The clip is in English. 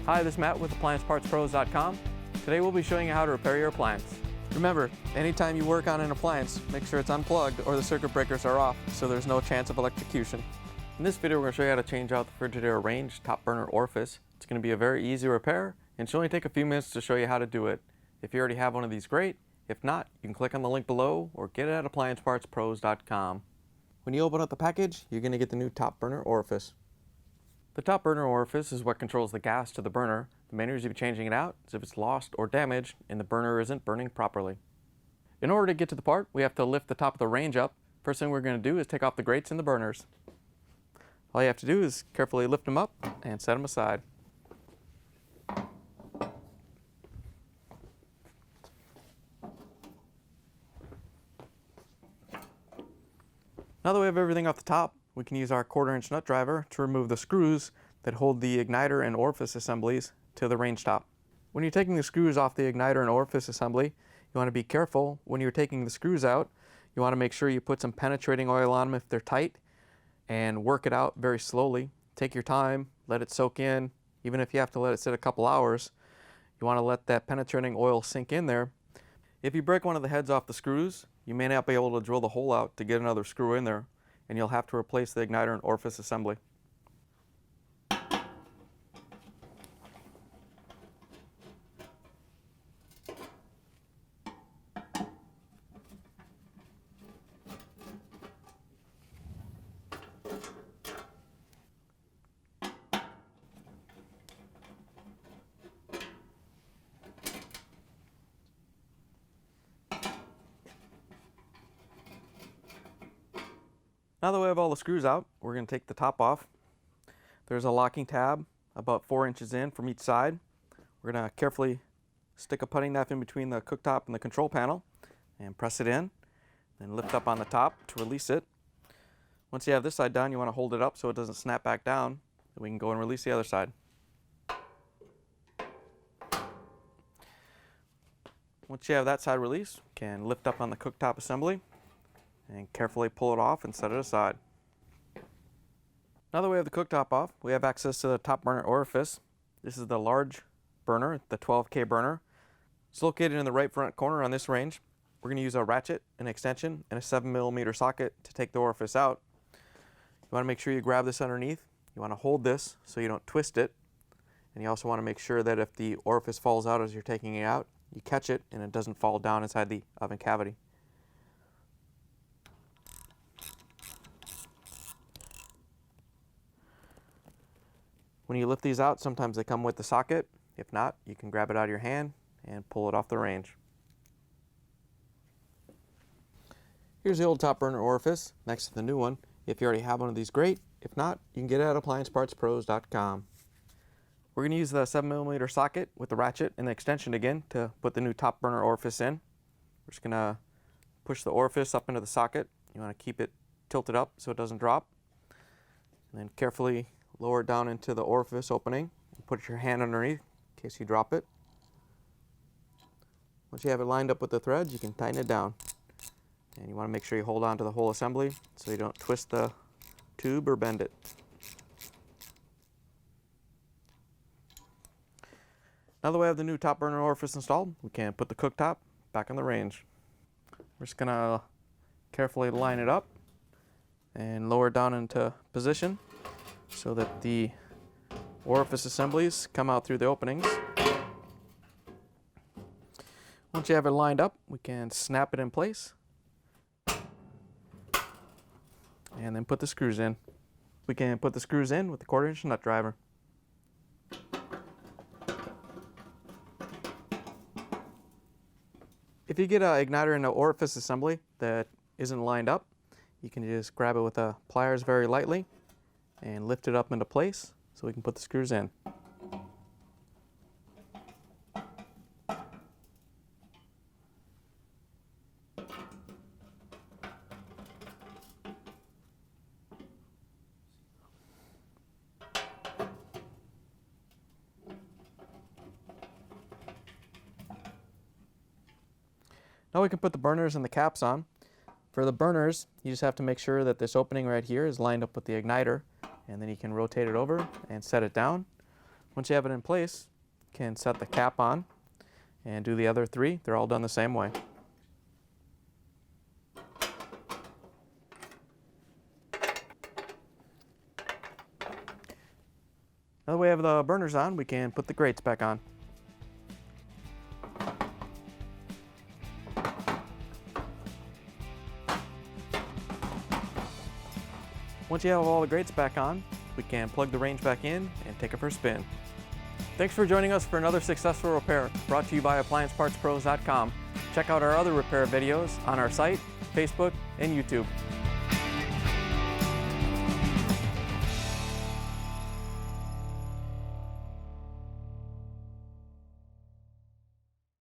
Hi, this is Matt with AppliancePartsPros.com. Today we'll be showing you how to repair your appliance. Remember, anytime you work on an appliance, make sure it's unplugged or the circuit breakers are off so there's no chance of electrocution. In this video we're going to show you how to change out the Frigidaire Range Top Burner Orifice. It's going to be a very easy repair and it should only take a few minutes to show you how to do it. If you already have one of these, great. If not, you can click on the link below or get it at AppliancePartsPros.com. When you open up the package, you're going to get the new Top Burner Orifice. The top burner orifice is what controls the gas to the burner. The main reason you'll be changing it out is if it's lost or damaged and the burner isn't burning properly. In order to get to the part, we have to lift the top of the range up. First thing we're going to do is take off the grates and the burners. All you have to do is carefully lift them up and set them aside. Now that we have everything off the top, we can use our 1/4-inch nut driver to remove the screws that hold the igniter and orifice assemblies to the range top. When you're taking the screws off the igniter and orifice assembly, you want to be careful when you're taking the screws out. You want to make sure you put some penetrating oil on them if they're tight and work it out very slowly. Take your time, let it soak in. Even if you have to let it sit a couple hours, you want to let that penetrating oil sink in there. If you break one of the heads off the screws, you may not be able to drill the hole out to get another screw in there, and you'll have to replace the igniter and orifice assembly. Now that we have all the screws out, we're going to take the top off. There's a locking tab about 4 inches in from each side. We're going to carefully stick a putty knife in between the cooktop and the control panel and press it in, then lift up on the top to release it. Once you have this side done, you want to hold it up so it doesn't snap back down. Then we can go and release the other side. Once you have that side released, you can lift up on the cooktop assembly and carefully pull it off and set it aside. Now that we have the cooktop off, we have access to the top burner orifice. This is the large burner, the 12K burner. It's located in the right front corner on this range. We're going to use a ratchet, an extension, and a 7mm socket to take the orifice out. You want to make sure you grab this underneath. You want to hold this so you don't twist it. And you also want to make sure that if the orifice falls out as you're taking it out, you catch it and it doesn't fall down inside the oven cavity. When you lift these out, sometimes they come with the socket. If not, you can grab it out of your hand and pull it off the range. Here's the old top burner orifice next to the new one. If you already have one of these, great. If not, you can get it at AppliancePartsPros.com. We're going to use the 7mm socket with the ratchet and the extension again to put the new top burner orifice in. We're just going to push the orifice up into the socket. You want to keep it tilted up so it doesn't drop. And then carefully lower it down into the orifice opening and put your hand underneath in case you drop it. Once you have it lined up with the threads, you can tighten it down. And you want to make sure you hold on to the whole assembly so you don't twist the tube or bend it. Now that we have the new top burner orifice installed, we can put the cooktop back on the range. We're just going to carefully line it up and lower it down into position so that the orifice assemblies come out through the openings. Once you have it lined up, we can snap it in place and then put the screws in. We can put the screws in with the 1/4-inch nut driver. If you get an igniter and an orifice assembly that isn't lined up, you can just grab it with the pliers very lightly and lift it up into place so we can put the screws in. Now we can put the burners and the caps on. For the burners, you just have to make sure that this opening right here is lined up with the igniter, and then you can rotate it over and set it down. Once you have it in place, you can set the cap on and do the other 3. They're all done the same way. Now that we have the burners on, we can put the grates back on. Once you have all the grates back on, we can plug the range back in and take it for a spin. Thanks for joining us for another successful repair brought to you by AppliancePartsPros.com. Check out our other repair videos on our site, Facebook, and YouTube.